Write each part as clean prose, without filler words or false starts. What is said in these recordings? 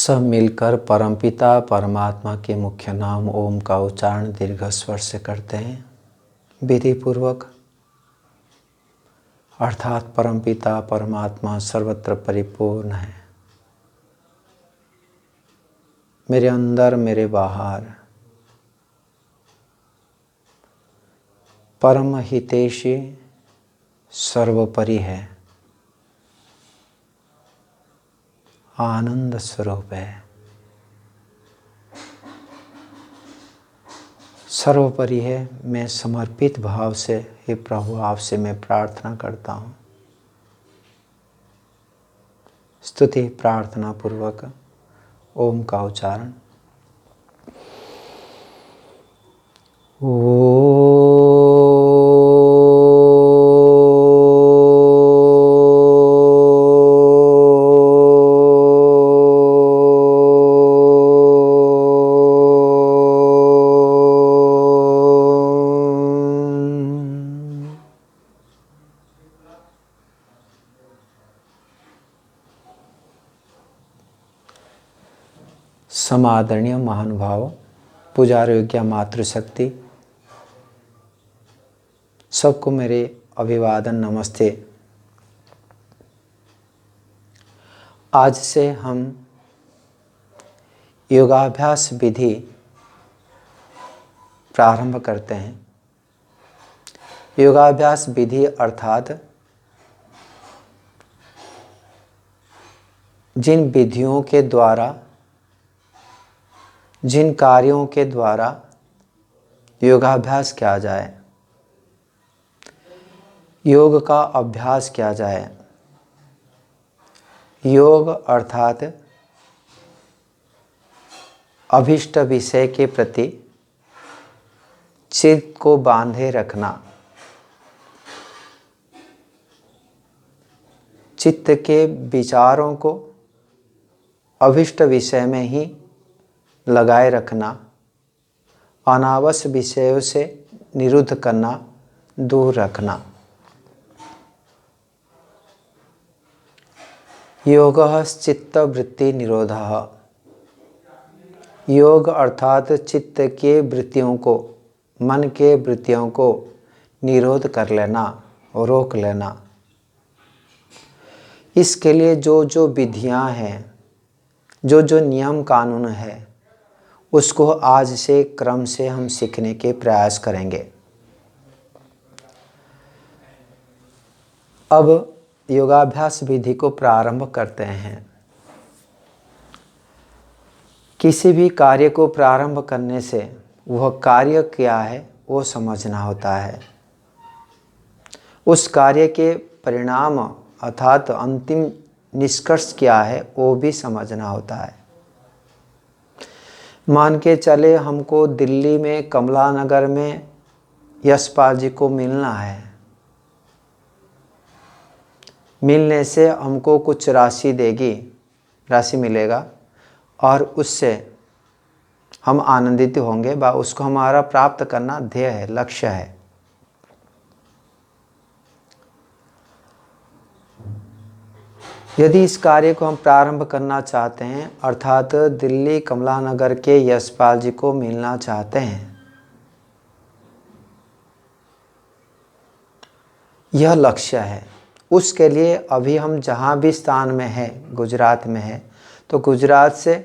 सब मिलकर परमपिता परमात्मा के मुख्य नाम ओम का उच्चारण दीर्घ स्वर से करते हैं विधि पूर्वक। अर्थात परमपिता परमात्मा सर्वत्र परिपूर्ण है, मेरे अंदर मेरे बाहर, परम हितैषी सर्वोपरि है, आनंद स्वरूप है, सर्वोपरि है। मैं समर्पित भाव से हे प्रभु आपसे मैं प्रार्थना करता हूँ। स्तुति प्रार्थना पूर्वक ओम का उच्चारण। समादरणीय महानुभाव, पूजार योग्य मातृशक्ति, सबको मेरे अभिवादन नमस्ते। आज से हम योगाभ्यास विधि प्रारंभ करते हैं। योगाभ्यास विधि अर्थात जिन विधियों के द्वारा, जिन कार्यों के द्वारा योगाभ्यास किया जाए, योग का अभ्यास किया जाए। योग अर्थात अभीष्ट विषय के प्रति चित्त को बांधे रखना, चित्त के विचारों को अभीष्ट विषय में ही लगाए रखना, अनावश्यक विषयों से निरुद्ध करना, दूर रखना। योगः चित्त वृत्ति निरोधः। योग अर्थात चित्त के वृत्तियों को, मन के वृत्तियों को निरोध कर लेना और रोक लेना। इसके लिए जो जो विधियां हैं, जो जो नियम कानून है, उसको आज से क्रम से हम सीखने के प्रयास करेंगे। अब योगाभ्यास विधि को प्रारंभ करते हैं। किसी भी कार्य को प्रारंभ करने से वह कार्य क्या है वो समझना होता है। उस कार्य के परिणाम अर्थात अंतिम निष्कर्ष क्या है वो भी समझना होता है। मान के चले हमको दिल्ली में कमला नगर में यशपाल जी को मिलना है। मिलने से हमको कुछ राशि देगी, राशि मिलेगा और उससे हम आनंदित होंगे, व उसको हमारा प्राप्त करना ध्येय है, लक्ष्य है। यदि इस कार्य को हम प्रारंभ करना चाहते हैं अर्थात दिल्ली कमला नगर के यशपाल जी को मिलना चाहते हैं, यह लक्ष्य है। उसके लिए अभी हम जहाँ भी स्थान में है, गुजरात में है, तो गुजरात से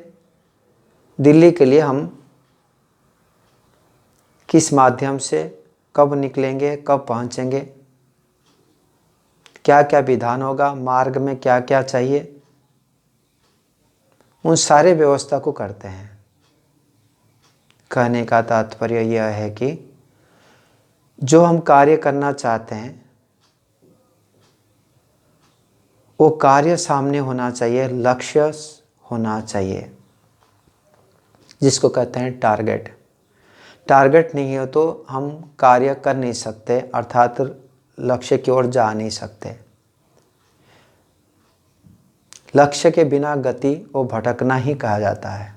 दिल्ली के लिए हम किस माध्यम से कब निकलेंगे, कब पहुँचेंगे, क्या क्या विधान होगा, मार्ग में क्या क्या चाहिए, उन सारे व्यवस्था को करते हैं। कहने का तात्पर्य यह है कि जो हम कार्य करना चाहते हैं वो कार्य सामने होना चाहिए, लक्ष्य होना चाहिए, जिसको कहते हैं टारगेट। टारगेट नहीं हो तो हम कार्य कर नहीं सकते, अर्थात लक्ष्य की ओर जा नहीं सकते। लक्ष्य के बिना गति को भटकना ही कहा जाता है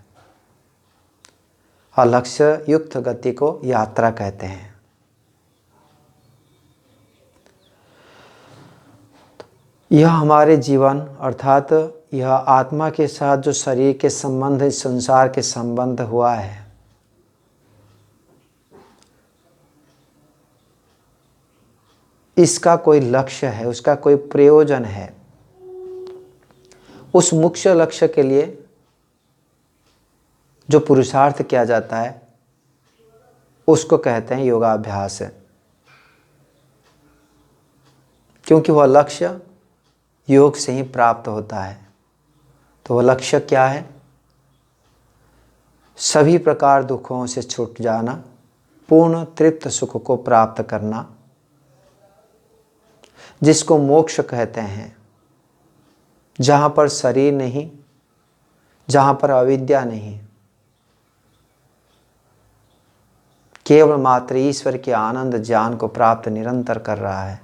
और लक्ष्य युक्त गति को यात्रा कहते हैं। यह हमारे जीवन अर्थात यह आत्मा के साथ जो शरीर के संबंध, इस संसार के संबंध हुआ है, इसका कोई लक्ष्य है, उसका कोई प्रयोजन है। उस मुख्य लक्ष्य के लिए जो पुरुषार्थ किया जाता है उसको कहते हैं योगाभ्यास, क्योंकि वह लक्ष्य योग से ही प्राप्त होता है। तो वह लक्ष्य क्या है? सभी प्रकार दुखों से छूट जाना, पूर्ण तृप्त सुख को प्राप्त करना, जिसको मोक्ष कहते हैं। जहाँ पर शरीर नहीं, जहाँ पर अविद्या नहीं, केवल मात्र ईश्वर के आनंद ज्ञान को प्राप्त निरंतर कर रहा है,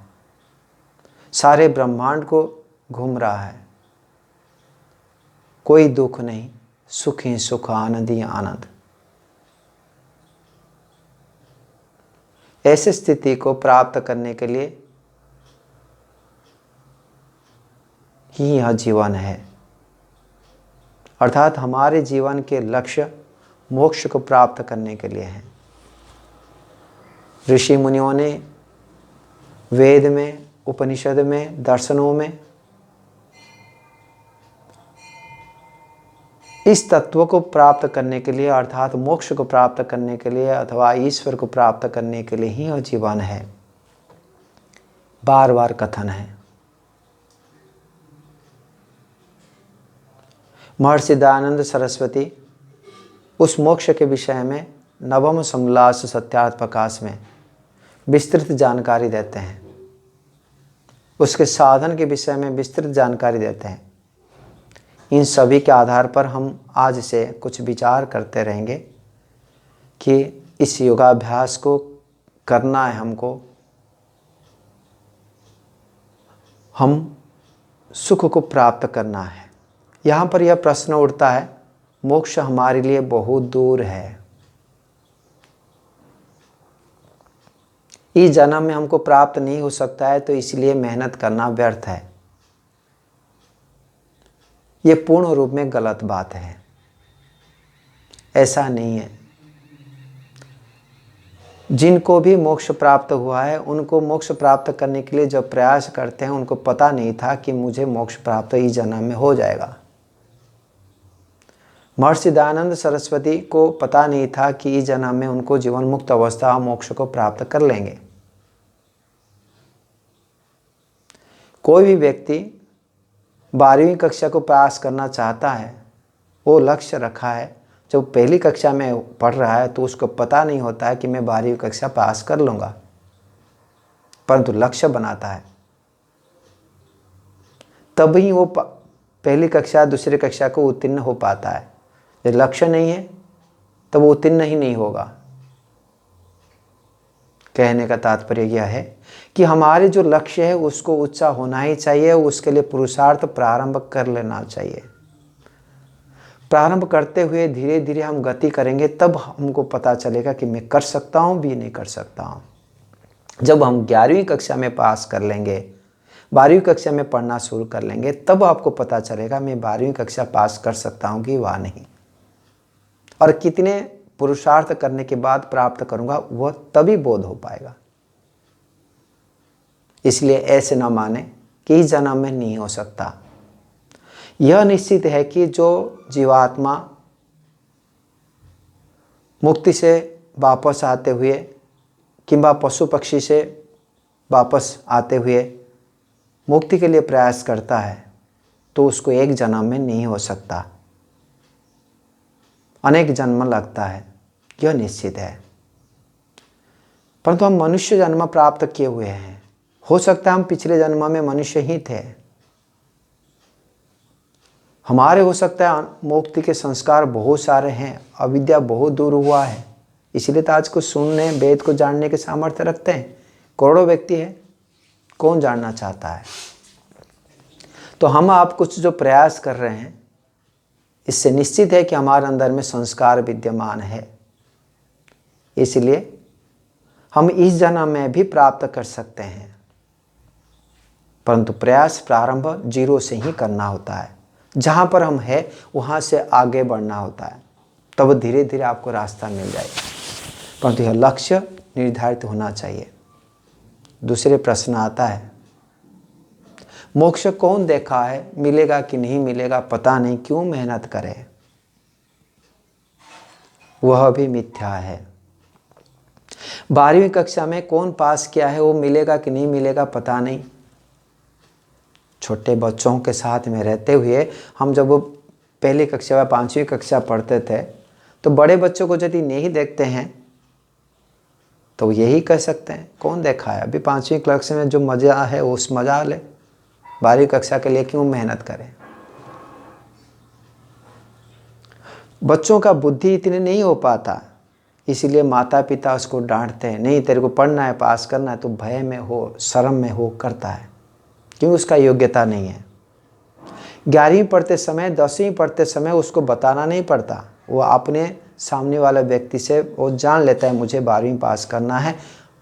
सारे ब्रह्मांड को घूम रहा है, कोई दुख नहीं, सुख ही सुख, आनंद ही आनंद। ऐसी स्थिति को प्राप्त करने के लिए ही यह जीवन है। अर्थात हमारे जीवन के लक्ष्य मोक्ष को प्राप्त करने के लिए हैं। ऋषि मुनियों ने वेद में, उपनिषद में, दर्शनों में इस तत्व को प्राप्त करने के लिए, अर्थात मोक्ष को प्राप्त करने के लिए अथवा ईश्वर को प्राप्त करने के लिए ही यह जीवन है, बार बार कथन है। महर्षि दयानंद सरस्वती उस मोक्ष के विषय में नवम समलास सत्यार्थ प्रकाश में विस्तृत जानकारी देते हैं, उसके साधन के विषय में विस्तृत जानकारी देते हैं। इन सभी के आधार पर हम आज से कुछ विचार करते रहेंगे कि इस योगाभ्यास को करना है हमको, हम सुख को प्राप्त करना है। यहाँ पर यह प्रश्न उठता है, मोक्ष हमारे लिए बहुत दूर है, इस जन्म में हमको प्राप्त नहीं हो सकता है, तो इसलिए मेहनत करना व्यर्थ है। ये पूर्ण रूप में गलत बात है। ऐसा नहीं है। जिनको भी मोक्ष प्राप्त हुआ है, उनको मोक्ष प्राप्त करने के लिए जब प्रयास करते हैं, उनको पता नहीं था कि मुझे मोक्ष प्राप्त इस जन्म में हो जाएगा। महर्षि दयानंद सरस्वती को पता नहीं था कि इस जन्म में उनको जीवन मुक्त अवस्था मोक्ष को प्राप्त कर लेंगे। कोई भी व्यक्ति 12वीं कक्षा को पास करना चाहता है, वो लक्ष्य रखा है, जब पहली कक्षा में पढ़ रहा है तो उसको पता नहीं होता है कि मैं 12वीं कक्षा पास कर लूँगा, परंतु लक्ष्य बनाता है, तभी वो पहली कक्षा दूसरी कक्षा को उत्तीर्ण हो पाता है। जब लक्ष्य नहीं है तब वो उत्तीर्ण ही नहीं होगा। कहने का तात्पर्य यह है कि हमारे जो लक्ष्य है उसको ऊंचा होना ही चाहिए, उसके लिए पुरुषार्थ प्रारंभ कर लेना चाहिए। प्रारंभ करते हुए धीरे धीरे हम गति करेंगे, तब हमको पता चलेगा कि मैं कर सकता हूँ भी नहीं कर सकता हूँ। जब हम 11वीं कक्षा में पास कर लेंगे, 12वीं कक्षा में पढ़ना शुरू कर लेंगे, तब आपको पता चलेगा मैं 12वीं कक्षा पास कर सकता हूँ कि वह नहीं, और कितने पुरुषार्थ करने के बाद प्राप्त करूँगा वह तभी बोध हो पाएगा। इसलिए ऐसे न माने कि इस जन्म में नहीं हो सकता। यह निश्चित है कि जो जीवात्मा मुक्ति से वापस आते हुए किंबा पशु पक्षी से वापस आते हुए मुक्ति के लिए प्रयास करता है, तो उसको एक जन्म में नहीं हो सकता, अनेक जन्म लगता है, यह निश्चित है। परंतु हम मनुष्य जन्म प्राप्त किए हुए हैं, हो सकता है हम पिछले जन्म में मनुष्य ही थे, हमारे हो सकता है मुक्ति के संस्कार बहुत सारे हैं, अविद्या बहुत दूर हुआ है, इसलिए तो आज को सुनने, वेद को जानने के सामर्थ्य रखते हैं। करोड़ों व्यक्ति है, कौन जानना चाहता है? तो हम आप कुछ जो प्रयास कर रहे हैं, इससे निश्चित है कि हमारे अंदर में संस्कार विद्यमान है, इसलिए हम इस जन्म में भी प्राप्त कर सकते हैं, परंतु प्रयास प्रारंभ 0 से ही करना होता है। जहाँ पर हम हैं वहाँ से आगे बढ़ना होता है, तब धीरे धीरे आपको रास्ता मिल जाएगा। परंतु यह लक्ष्य निर्धारित होना चाहिए। दूसरे प्रश्न आता है, मोक्ष कौन देखा है, मिलेगा कि नहीं मिलेगा पता नहीं, क्यों मेहनत करें? वह भी मिथ्या है। 12वीं कक्षा में कौन पास किया है, वो मिलेगा कि नहीं मिलेगा पता नहीं। छोटे बच्चों के साथ में रहते हुए हम जब वो पहली कक्षा या 5वीं कक्षा पढ़ते थे, तो बड़े बच्चों को यदि नहीं देखते हैं तो यही कह सकते हैं कौन देखा है। अभी 5वीं कक्षा में जो मज़ा है उस मज़ा ले, 12वीं कक्षा के लिए क्यों मेहनत करें? बच्चों का बुद्धि इतने नहीं हो पाता, इसलिए माता पिता उसको डांटते हैं, नहीं तेरे को पढ़ना है, पास करना है, तो भय में हो, शर्म में हो करता है, क्यों? उसका योग्यता नहीं है। 11वीं पढ़ते समय, 10वीं पढ़ते समय उसको बताना नहीं पड़ता, वो अपने सामने वाले व्यक्ति से वो जान लेता है मुझे 12वीं पास करना है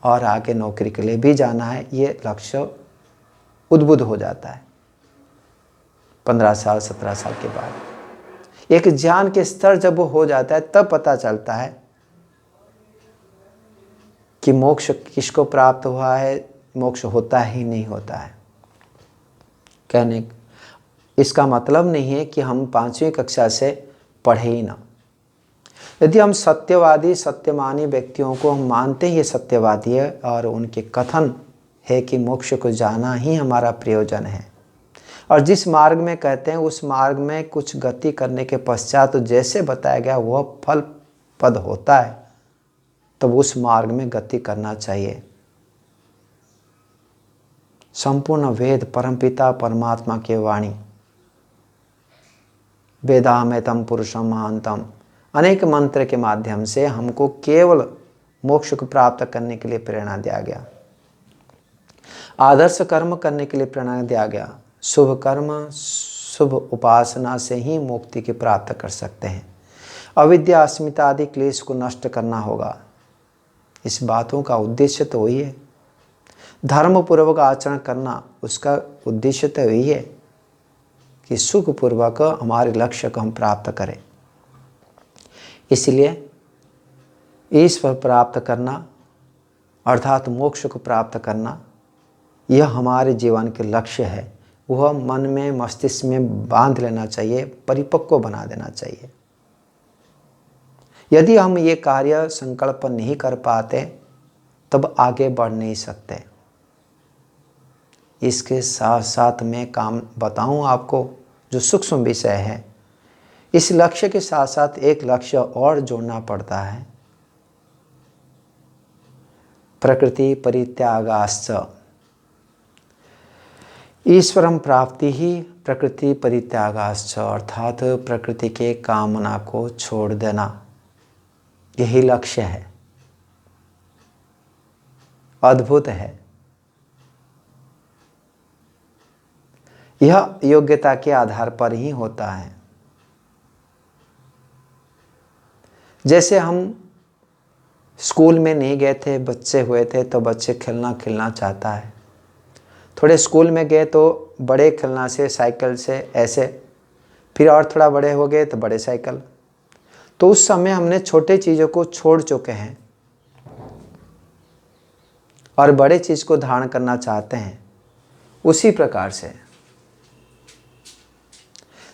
और आगे नौकरी के लिए भी जाना है, ये लक्ष्य उद्बुद्ध हो जाता है 15 साल 17 साल के बाद। एक ज्ञान के स्तर जब वो हो जाता है तब पता चलता है कि मोक्ष किसको प्राप्त हुआ है, मोक्ष होता ही नहीं होता है। कहने इसका मतलब नहीं है कि हम 5वीं कक्षा से पढ़े ही ना। यदि हम सत्यवादी सत्यमानी व्यक्तियों को हम मानते हैं ये सत्यवादी है और उनके कथन है कि मोक्ष को जाना ही हमारा प्रयोजन है, और जिस मार्ग में कहते हैं उस मार्ग में कुछ गति करने के पश्चात तो जैसे बताया गया वह फल पद होता है, तब उस मार्ग में गति करना चाहिए। संपूर्ण वेद परमपिता परमात्मा के वाणी, वेदामेतम पुरुषम महांतम, अनेक मंत्र के माध्यम से हमको केवल मोक्ष को प्राप्त करने के लिए प्रेरणा दिया गया, आदर्श कर्म करने के लिए प्रेरणा दिया गया। शुभ कर्म शुभ उपासना से ही मुक्ति की प्राप्त कर सकते हैं। अविद्या अस्मिता आदि क्लेश को नष्ट करना होगा। इस बातों का उद्देश्य तो वही है, धर्म पूर्वक आचरण करना, उसका उद्देश्य तो वही है कि सुखपूर्वक हमारे लक्ष्य को हम प्राप्त करें। इसलिए ईश्वर प्राप्त करना अर्थात मोक्ष को प्राप्त करना, यह हमारे जीवन के लक्ष्य है। वह मन में मस्तिष्क में बांध लेना चाहिए, परिपक्व बना देना चाहिए। यदि हम ये कार्य संकल्प नहीं कर पाते तब आगे बढ़ नहीं सकते। इसके साथ साथ मैं काम बताऊं आपको जो सूक्ष्म विषय है, इस लक्ष्य के साथ साथ एक लक्ष्य और जोड़ना पड़ता है, प्रकृति परित्यागाश्च। ईश्वरम प्राप्ति ही प्रकृति परित्यागाश्च, अर्थात प्रकृति के कामना को छोड़ देना, यही लक्ष्य है। अद्भुत है। यह योग्यता के आधार पर ही होता है। जैसे हम स्कूल में नहीं गए थे, बच्चे हुए थे तो बच्चे खेलना चाहता है, थोड़े स्कूल में गए तो बड़े खेलना से साइकिल से ऐसे, फिर और थोड़ा बड़े हो गए तो बड़े साइकिल। तो उस समय हमने छोटे चीज़ों को छोड़ चुके हैं और बड़े चीज़ को धारण करना चाहते हैं। उसी प्रकार से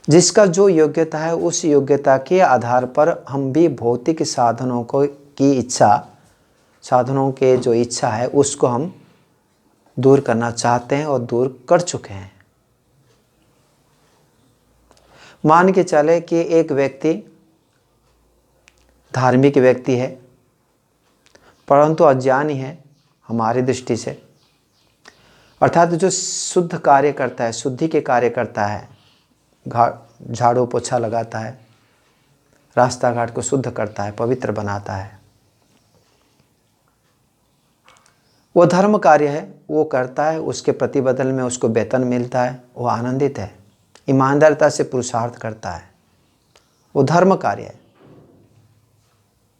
जिसका जो योग्यता है उस योग्यता के आधार पर हम भी भौतिक साधनों की इच्छा, साधनों के जो इच्छा है उसको हम दूर करना चाहते हैं और दूर कर चुके हैं। मान के चले कि एक व्यक्ति धार्मिक व्यक्ति है परंतु अज्ञानी है हमारी दृष्टि से, अर्थात जो शुद्ध कार्य करता है, शुद्धि के कार्य करता है, झाड़ू पोछा लगाता है, रास्ता घाट को शुद्ध करता है, पवित्र बनाता है, वो धर्म कार्य है, वो करता है, उसके प्रतिबदल में उसको वेतन मिलता है, वो आनंदित है, ईमानदारिता से पुरुषार्थ करता है, वो धर्म कार्य है।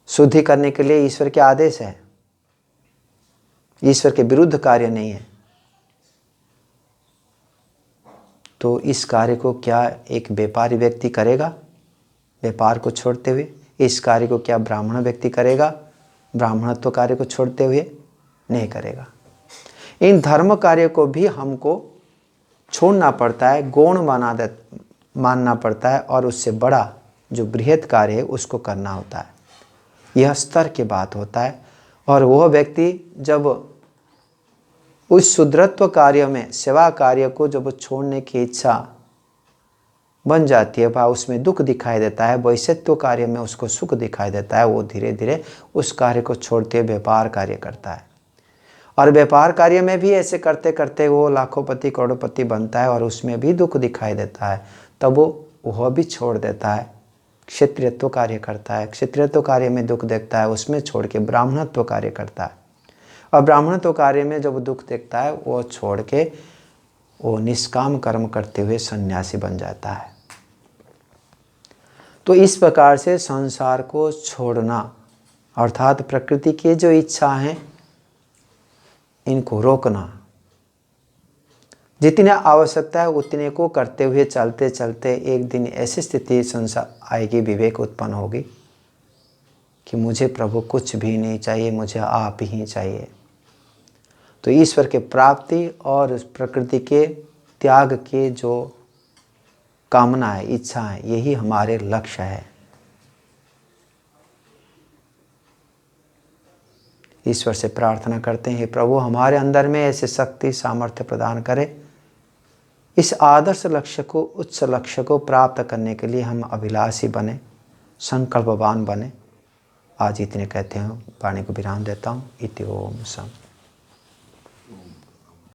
शुद्धि करने के लिए ईश्वर के आदेश है, ईश्वर के विरुद्ध कार्य नहीं है। तो इस कार्य को क्या एक व्यापारी व्यक्ति करेगा? व्यापार को छोड़ते हुए। इस कार्य को क्या ब्राह्मण व्यक्ति करेगा? ब्राह्मणत्व कार्य को छोड़ते हुए नहीं करेगा। इन धर्म कार्य को भी हमको छोड़ना पड़ता है, गौण मानना पड़ता है और उससे बड़ा जो बृहत कार्य है उसको करना होता है। यह स्तर की बात होता है। और वह व्यक्ति जब उस शुद्रत्व कार्य में, सेवा कार्य को जब छोड़ने की इच्छा बन जाती है, वह उसमें दुख दिखाई देता है, वैश्यत्व कार्य में उसको सुख दिखाई देता है, वो धीरे धीरे उस कार्य को छोड़ते व्यापार कार्य करता है। और व्यापार कार्य में भी ऐसे करते करते वो लाखोंपति करोड़पति बनता है और उसमें भी दुख दिखाई देता है, तब वह भी छोड़ देता है, क्षत्रियत्व कार्य करता है। क्षत्रियत्व कार्य में दुख देखता है, उसमें छोड़ के ब्राह्मणत्व कार्य करता है। और ब्राह्मणत्व कार्य में जब दुख देखता है वो छोड़ के वो निष्काम कर्म करते हुए सन्यासी बन जाता है। तो इस प्रकार से संसार को छोड़ना अर्थात प्रकृति की जो इच्छा है इनको रोकना, जितनी आवश्यकता है उतने को करते हुए चलते चलते एक दिन ऐसी स्थिति संसार आएगी, विवेक उत्पन्न होगी कि मुझे प्रभु कुछ भी नहीं चाहिए, मुझे आप ही चाहिए। तो ईश्वर के प्राप्ति और प्रकृति के त्याग के जो कामना है, इच्छा है, यही हमारे लक्ष्य है। ईश्वर से प्रार्थना करते हैं, प्रभु हमारे अंदर में ऐसे शक्ति सामर्थ्य प्रदान करें, इस आदर्श लक्ष्य को, उच्च लक्ष्य को प्राप्त करने के लिए हम अभिलाषी बने, संकल्पवान बने। आज इतने कहते हैं, वाणी को विराम देता हूँ। इति ओम सम।